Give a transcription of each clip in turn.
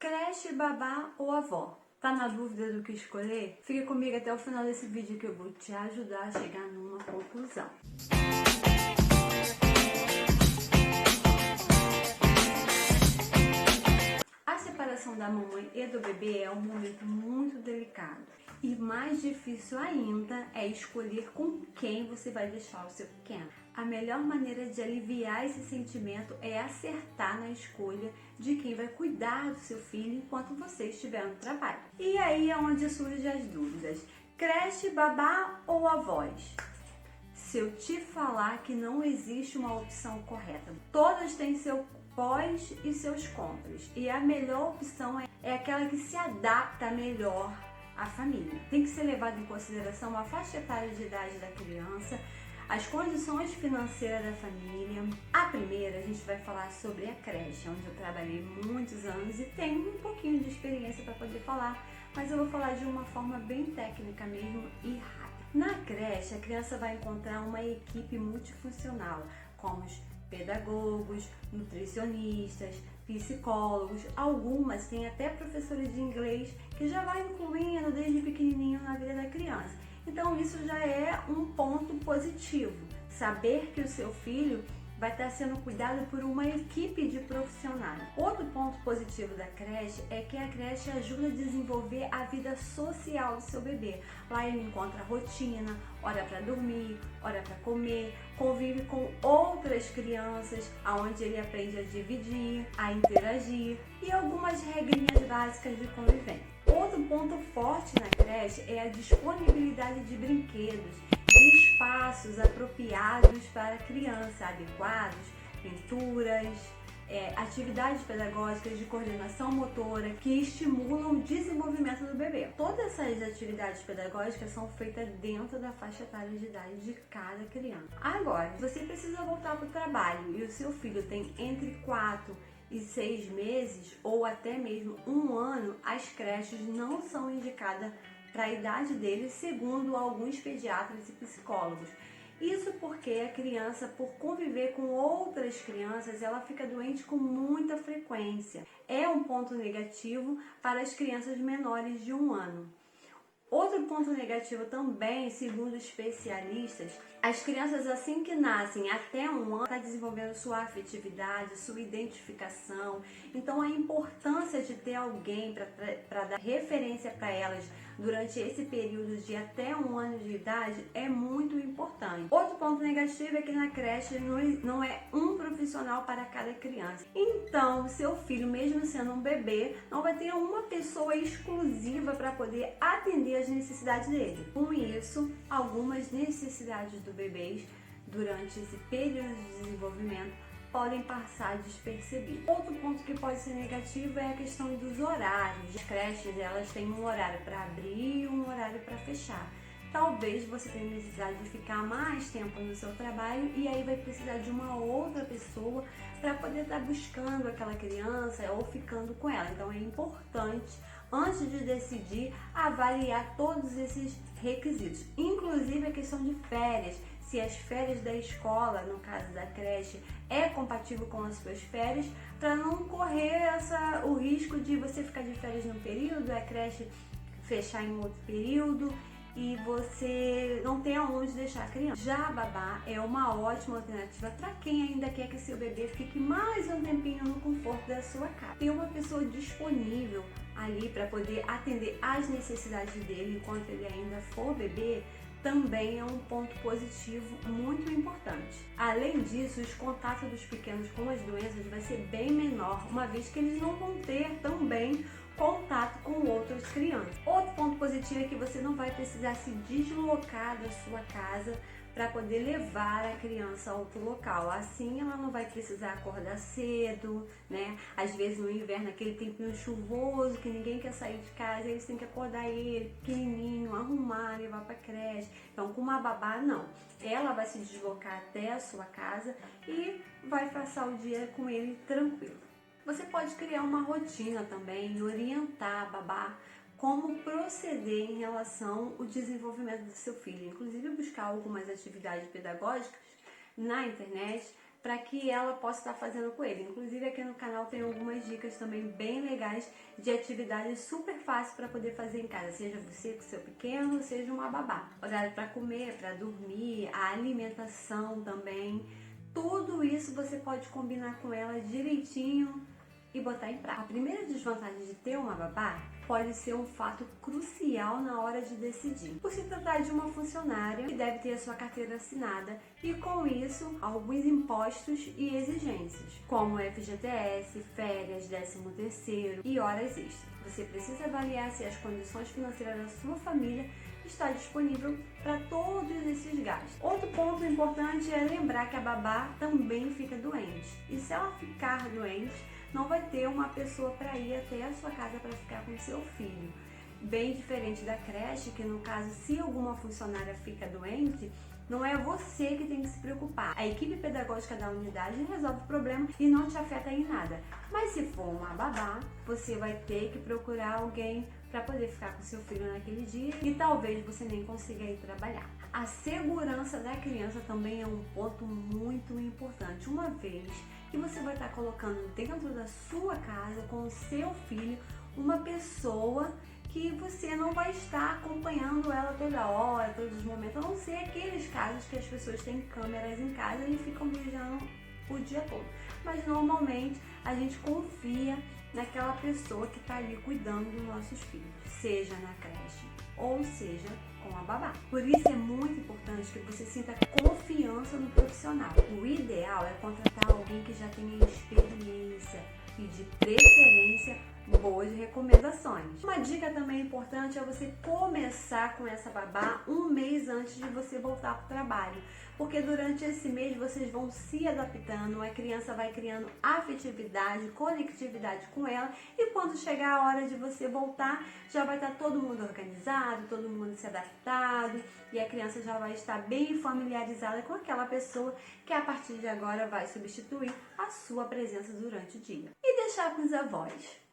Creche, babá ou avó? Tá na dúvida do que escolher? Fica comigo até o final desse vídeo que eu vou te ajudar a chegar numa conclusão. A separação da mamãe e do bebê é um momento muito delicado. E mais difícil ainda é escolher com quem você vai deixar o seu pequeno. A melhor maneira de aliviar esse sentimento é acertar na escolha de quem vai cuidar do seu filho enquanto você estiver no trabalho. E aí é onde surgem as dúvidas. Creche, babá ou avós? Se eu te falar que não existe uma opção correta, todas têm seu pós e seus contras. E a melhor opção é aquela que se adapta melhor à família. Tem que ser levado em consideração a faixa etária de idade da criança, as condições financeiras da família. A primeira, a gente vai falar sobre a creche, onde eu trabalhei muitos anos e tenho um pouquinho de experiência para poder falar, mas eu vou falar de uma forma bem técnica mesmo e rápida. Na creche, a criança vai encontrar uma equipe multifuncional, como os pedagogos, nutricionistas, psicólogos, algumas têm até professores de inglês que já vai incluindo desde pequenininho na vida da criança. Então isso já é um ponto positivo, saber que o seu filho vai estar sendo cuidado por uma equipe de profissionais. Outro ponto positivo da creche é que a creche ajuda a desenvolver a vida social do seu bebê. Lá ele encontra rotina, hora para dormir, hora para comer, convive com outras crianças, onde ele aprende a dividir, a interagir e algumas regrinhas básicas de convivência. Outro ponto forte na creche é a disponibilidade de brinquedos, de espaços apropriados para a criança, adequados, pinturas, atividades pedagógicas de coordenação motora que estimulam o desenvolvimento do bebê. Todas essas atividades pedagógicas são feitas dentro da faixa etária de idade de cada criança. Agora, se você precisa voltar para o trabalho e o seu filho tem entre 4 e 6 meses ou até mesmo 1 ano, as creches não são indicadas para a idade dele, segundo alguns pediatras e psicólogos. Isso porque a criança, por conviver com outras crianças, ela fica doente com muita frequência. É um ponto negativo para as crianças menores de 1 ano. Outro ponto negativo também, segundo especialistas, as crianças assim que nascem até 1 ano estão desenvolvendo sua afetividade, sua identificação. Então a importância de ter alguém para dar referência para elas durante esse período de até 1 ano de idade é muito importante. Outro ponto negativo é que na creche não é um profissional para cada criança. Então, seu filho, mesmo sendo um bebê, não vai ter uma pessoa exclusiva para poder atender as necessidades dele. Com isso, algumas necessidades do bebê durante esse período de desenvolvimento podem passar despercebidos. Outro ponto que pode ser negativo é a questão dos horários. As creches, elas têm um horário para abrir e um horário para fechar. Talvez você tenha necessidade de ficar mais tempo no seu trabalho e aí vai precisar de uma outra pessoa para poder estar buscando aquela criança ou ficando com ela. Então é importante, antes de decidir, avaliar todos esses requisitos, inclusive a questão de férias. Se as férias da escola, no caso da creche, é compatível com as suas férias, para não correr o risco de você ficar de férias num período, a creche fechar em outro período e você não tem aonde deixar a criança. Já a babá é uma ótima alternativa para quem ainda quer que seu bebê fique mais um tempinho no conforto da sua casa. Ter uma pessoa disponível ali para poder atender às necessidades dele enquanto ele ainda for bebê também é um ponto positivo muito importante. Além disso, os contatos dos pequenos com as doenças vai ser bem menor, uma vez que eles não vão ter também contato com outras crianças. Outro ponto positivo é que você não vai precisar se deslocar da sua casa para poder levar a criança a outro local. Assim ela não vai precisar acordar cedo, né? Às vezes no inverno, aquele tempinho chuvoso que ninguém quer sair de casa, eles têm que acordar ele pequenininho, arrumar, levar para creche. Então com uma babá não. Ela vai se deslocar até a sua casa e vai passar o dia com ele tranquilo. Você pode criar uma rotina também e orientar a babá como proceder em relação ao desenvolvimento do seu filho. Inclusive buscar algumas atividades pedagógicas na internet para que ela possa estar fazendo com ele. Inclusive aqui no canal tem algumas dicas também bem legais de atividades super fáceis para poder fazer em casa, seja você com seu pequeno, seja uma babá. Horário para comer, para dormir, a alimentação também, tudo isso você pode combinar com ela direitinho e botar em prática. A primeira desvantagem de ter uma babá pode ser um fato crucial na hora de decidir. Por se tratar de uma funcionária que deve ter a sua carteira assinada e com isso alguns impostos e exigências, como FGTS, férias, 13º e horas extras. Você precisa avaliar se as condições financeiras da sua família está disponível para todos esses gastos. Outro ponto importante é lembrar que a babá também fica doente. E se ela ficar doente, não vai ter uma pessoa para ir até a sua casa para ficar com seu filho. Bem diferente da creche, que no caso, se alguma funcionária fica doente, não é você que tem que se preocupar. A equipe pedagógica da unidade resolve o problema e não te afeta em nada. Mas se for uma babá, você vai ter que procurar alguém para poder ficar com seu filho naquele dia e talvez você nem consiga ir trabalhar. A segurança da criança também é um ponto muito importante, uma vez que você vai estar colocando dentro da sua casa com o seu filho uma pessoa que você não vai estar acompanhando ela toda hora, todos os momentos, a não ser aqueles casos que as pessoas têm câmeras em casa e ficam vigiando o dia todo. Mas normalmente a gente confia naquela pessoa que está ali cuidando dos nossos filhos, seja na creche ou seja com a babá. Por isso é muito importante que você sinta confiança no profissional. O ideal é contratar alguém que já tenha experiência e de preferência boas recomendações. Uma dica também importante é você começar com essa babá um mês antes de você voltar para o trabalho, porque durante esse mês vocês vão se adaptando, a criança vai criando afetividade, conectividade com ela e quando chegar a hora de você voltar, já vai estar todo mundo organizado, todo mundo se adaptado e a criança já vai estar bem familiarizada com aquela pessoa que a partir de agora vai substituir a sua presença durante o dia. E deixar com os avós.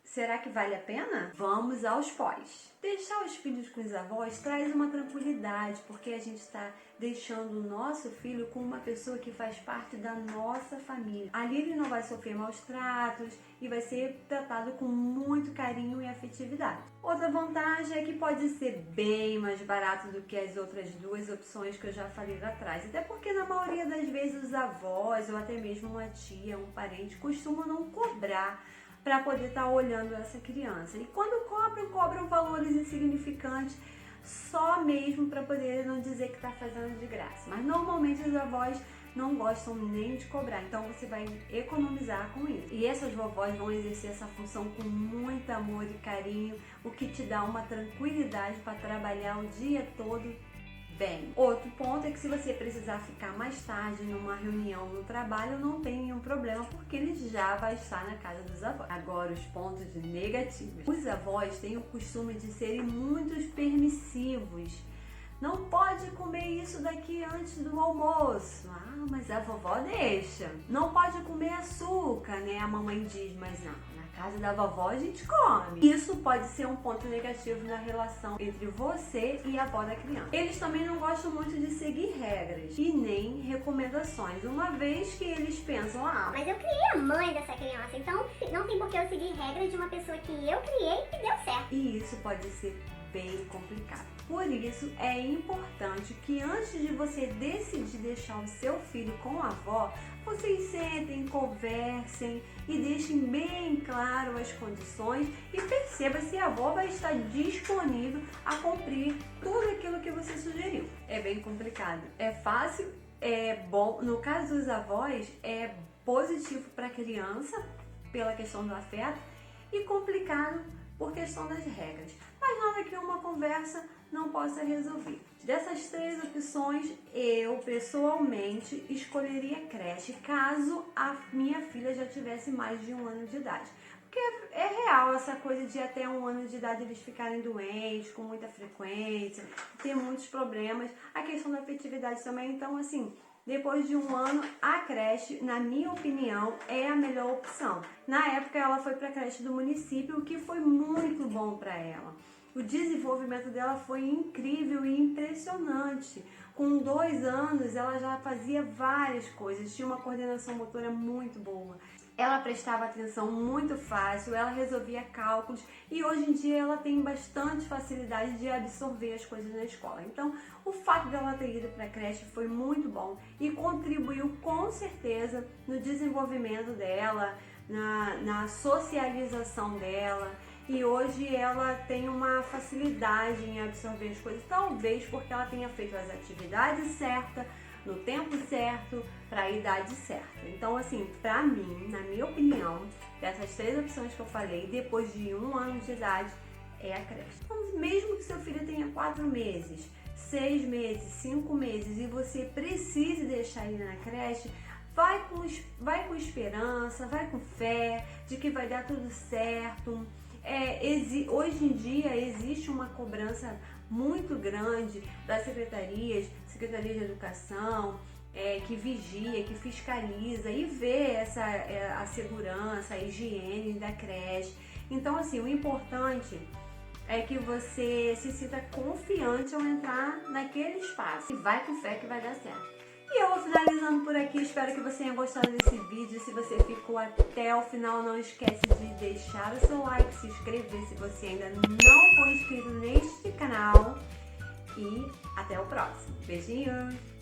Será que vale a pena? Vamos aos pós. Deixar os filhos com os avós traz uma tranquilidade, porque a gente está deixando o nosso filho com uma pessoa que faz parte da nossa família. Ali ele não vai sofrer maus tratos e vai ser tratado com muito carinho e afetividade. Outra vantagem é que pode ser bem mais barato do que as outras duas opções que eu já falei lá atrás. Até porque na maioria das vezes os avós ou até mesmo uma tia, um parente costumam não cobrar para poder estar olhando essa criança. E quando cobram valores insignificantes só mesmo para poder não dizer que está fazendo de graça. Mas normalmente os avós não gostam nem de cobrar, então você vai economizar com isso. E essas vovós vão exercer essa função com muito amor e carinho, o que te dá uma tranquilidade para trabalhar o dia todo bem. Outro ponto é que se você precisar ficar mais tarde numa reunião no trabalho, não tem nenhum problema, porque ele já vai estar na casa dos avós. Agora, os pontos negativos. Os avós têm o costume de serem muito permissivos. Não pode comer isso daqui antes do almoço. Ah, mas a vovó deixa. Não pode comer açúcar, né? A mamãe diz, mas não. Na casa da vovó a gente come. Isso pode ser um ponto negativo na relação entre você e a avó da criança. Eles também não gostam muito de seguir regras e nem recomendações, uma vez que eles pensam, mas eu criei a mãe dessa criança, então não tem por que eu seguir regras de uma pessoa que eu criei e deu certo. E isso pode ser bem complicado. Por isso é importante que antes de você decidir deixar o seu filho com a avó, vocês sentem, conversem e deixem bem claro as condições e perceba se a avó vai estar disponível a cumprir tudo aquilo que você sugeriu. É bem complicado. É fácil, é bom. No caso dos avós, é positivo para a criança pela questão do afeto e complicado por questão das regras. Mas nada que uma conversa não possa resolver. Dessas três opções, eu pessoalmente escolheria creche caso a minha filha já tivesse mais de 1 ano de idade. Porque é real essa coisa de até 1 ano de idade eles ficarem doentes com muita frequência, ter muitos problemas. A questão da afetividade também, então assim, depois de 1 ano, a creche, na minha opinião, é a melhor opção. Na época, ela foi para a creche do município, o que foi muito bom para ela. O desenvolvimento dela foi incrível e impressionante. Com 2 anos, ela já fazia várias coisas, tinha uma coordenação motora muito boa. Ela prestava atenção muito fácil, ela resolvia cálculos e hoje em dia ela tem bastante facilidade de absorver as coisas na escola. Então, o fato dela ter ido para a creche foi muito bom e contribuiu com certeza no desenvolvimento dela, na socialização dela. E hoje ela tem uma facilidade em absorver as coisas, talvez porque ela tenha feito as atividades certas, no tempo certo, para a idade certa. Então, assim, pra mim, na minha opinião, dessas 3 opções que eu falei, depois de 1 ano de idade, é a creche. Então, mesmo que seu filho tenha 4 meses, 6 meses, 5 meses e você precise deixar ele na creche, vai com esperança, vai com fé de que vai dar tudo certo. Hoje em dia existe uma cobrança muito grande das Secretaria de Educação, que vigia, que fiscaliza e vê a segurança, a higiene da creche. Então, assim, o importante é que você se sinta confiante ao entrar naquele espaço. E vai com fé que vai dar certo. E eu vou finalizando por aqui, espero que você tenha gostado desse vídeo. Se você ficou até o final, não esquece de deixar o seu like, se inscrever se você ainda não for inscrito neste canal. E até o próximo. Beijinhos!